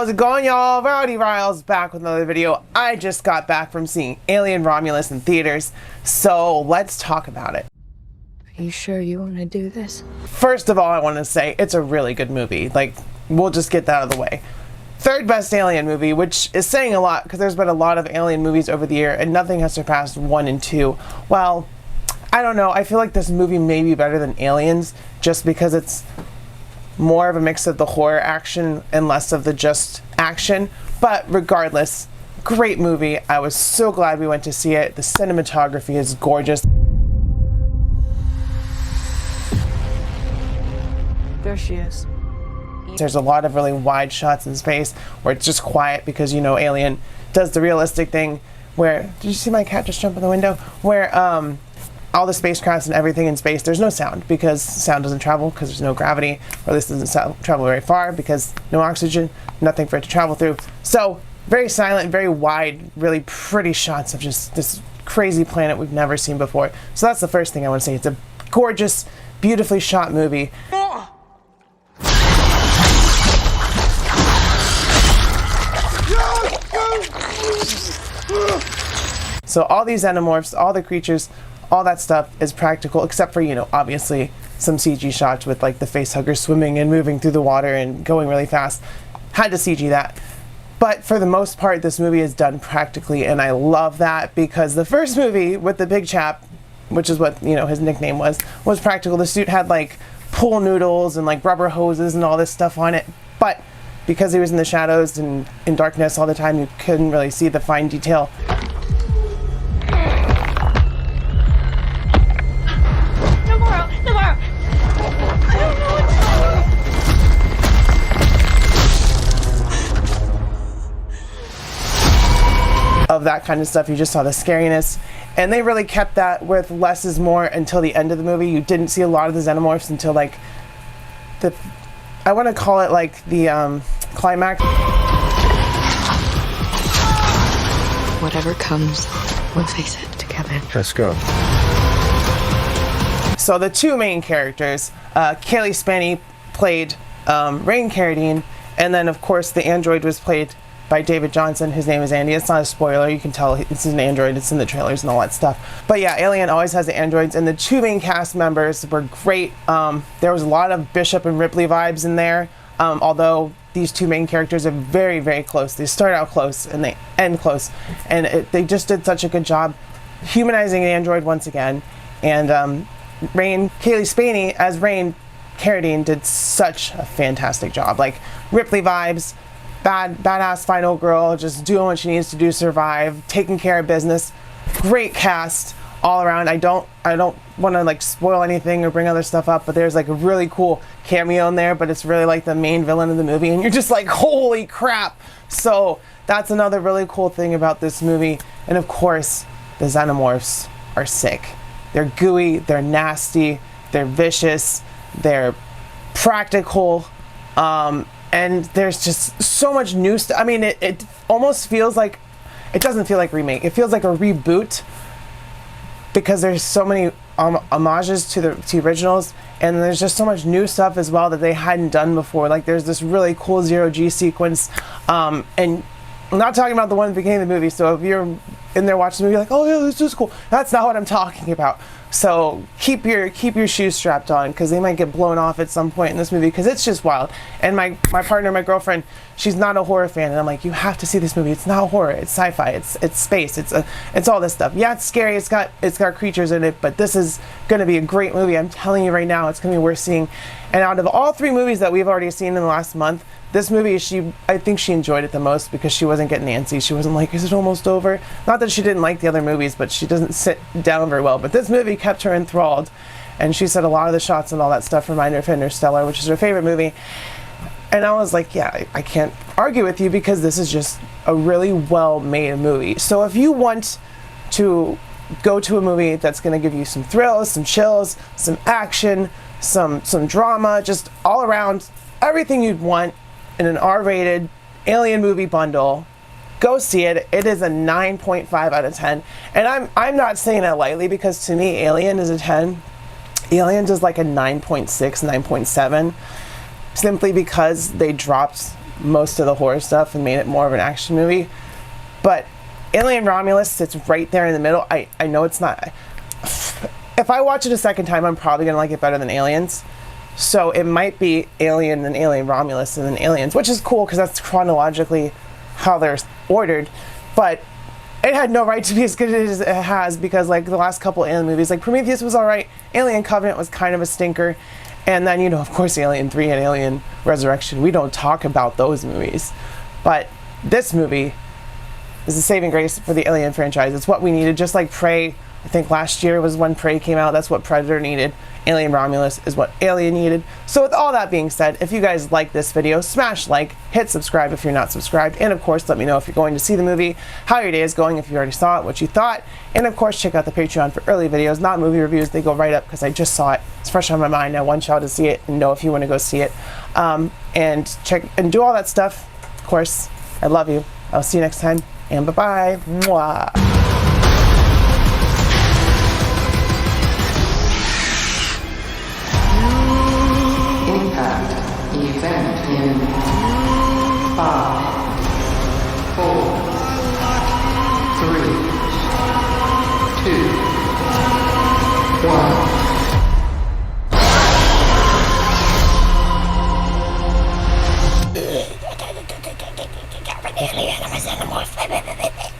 How's it going, y'all? Rowdy Riles back with another video. I just got back from seeing Alien Romulus in theaters, so let's talk about it. Are you sure you want to do this? First of all, I want to say it's a really good movie. Like, we'll just get that out of the way. Third best Alien movie, which is saying a lot because there's been a lot of Alien movies over the year and nothing has surpassed 1 and 2. Well, I don't know. I feel like this movie may be better than Aliens just because it's more of a mix of the horror action and less of the just action. But regardless, great movie. I was so glad we went to see it. The cinematography is gorgeous. There she is. There's a lot of really wide shots in space where it's just quiet because, you know, Alien does the realistic thing where, did you see my cat just jump in the window? Where all the spacecrafts and everything in space, there's no sound because sound doesn't travel because there's no gravity, or at least doesn't travel very far because no oxygen, nothing for it to travel through. So very silent, very wide, really pretty shots of just this crazy planet we've never seen before. So that's the first thing I want to say. It's a gorgeous, beautifully shot movie. So all these xenomorphs, all the creatures, all that stuff is practical, except for, you know, obviously some CG shots with like the facehuggers swimming and moving through the water and going really fast. Had to CG that. But for the most part, this movie is done practically, and I love that because the first movie with the big chap, which is what, you know, his nickname was practical. The suit had like pool noodles and like rubber hoses and all this stuff on it. But because he was in the shadows and in darkness all the time, you couldn't really see the fine detail. Of that kind of stuff. You just saw the scariness, and they really kept that with less is more until the end of the movie. You didn't see a lot of the xenomorphs until like the, I want to call it like the climax. Whatever comes, we'll face it together. Let's go. So the two main characters, Kaylee Spaney played Rain Carradine, and then of course the android was played by David Johnson. His name is Andy. It's not a spoiler. You can tell it's an android. It's in the trailers and all that stuff. But yeah, Alien always has the androids, and the two main cast members were great. There was a lot of Bishop and Ripley vibes in there, although these two main characters are very, very close. They start out close and they end close, and they just did such a good job humanizing an android once again. And Kaylee Spaney as Rain Carradine did such a fantastic job. Like Ripley vibes, badass final girl, just doing what she needs to do, survive, taking care of business. Great cast all around. I don't want to like spoil anything or bring other stuff up, but there's like a really cool cameo in there, but it's really like the main villain of the movie, and you're just like, holy crap. So that's another really cool thing about this movie. And of course, the xenomorphs are sick. They're gooey, they're nasty, they're vicious, they're practical, and there's just so much new stuff. I mean, it almost feels like, it doesn't feel like a remake. It feels like a reboot because there's so many homages to the originals, and there's just so much new stuff as well that they hadn't done before. Like there's this really cool zero-G sequence, and I'm not talking about the one at the beginning of the movie, so if you're in there watching the movie, you're like, oh yeah, this is cool. That's not what I'm talking about. So keep your shoes strapped on because they might get blown off at some point in this movie because it's just wild. And my partner, my girlfriend, she's not a horror fan, and I'm like, you have to see this movie. It's not horror, it's sci-fi, it's space, it's all this stuff. Yeah, it's scary, it's got creatures in it, but this is going to be a great movie. I'm telling you right now, it's going to be worth seeing. And out of all 3 movies that we've already seen in the last month, this movie, I think she enjoyed it the most because she wasn't getting antsy. She wasn't like, is it almost over? Not that she didn't like the other movies, but she doesn't sit down very well. But this movie kept her enthralled, and she said a lot of the shots and all that stuff remind her of Interstellar, which is her favorite movie. And I was like, yeah, I can't argue with you because this is just a really well-made movie. So if you want to go to a movie that's going to give you some thrills, some chills, some action, some drama, just all around, everything you'd want in an R-rated Alien movie bundle, go see it. It is a 9.5 out of 10. And I'm not saying that lightly because to me, Alien is a 10. Aliens is like a 9.6, 9.7. Simply because they dropped most of the horror stuff and made it more of an action movie. But Alien Romulus sits right there in the middle. I know it's not. If I watch it a second time, I'm probably gonna like it better than Aliens. So it might be Alien, then Alien Romulus, and then Aliens, which is cool because that's chronologically how they're ordered. But it had no right to be as good as it has, because like the last couple Alien movies, like Prometheus was alright, Alien Covenant was kind of a stinker, and then, you know, of course, Alien 3 and Alien Resurrection. We don't talk about those movies. But this movie is the saving grace for the Alien franchise. It's what we needed, just like Prey. I think last year was when Prey came out. That's what Predator needed. Alien Romulus is what Alien needed. So with all that being said, if you guys like this video, smash like, hit subscribe if you're not subscribed, and of course let me know if you're going to see the movie, how your day is going if you already saw it, what you thought, and of course check out the Patreon for early videos, not movie reviews. They go right up because I just saw it. It's fresh on my mind. I want y'all to see it and know if you want to go see it, and check and do all that stuff. Of course, I love you. I'll see you next time, and bye-bye. Mwah. Event in 5, 4, 3, 2, 1.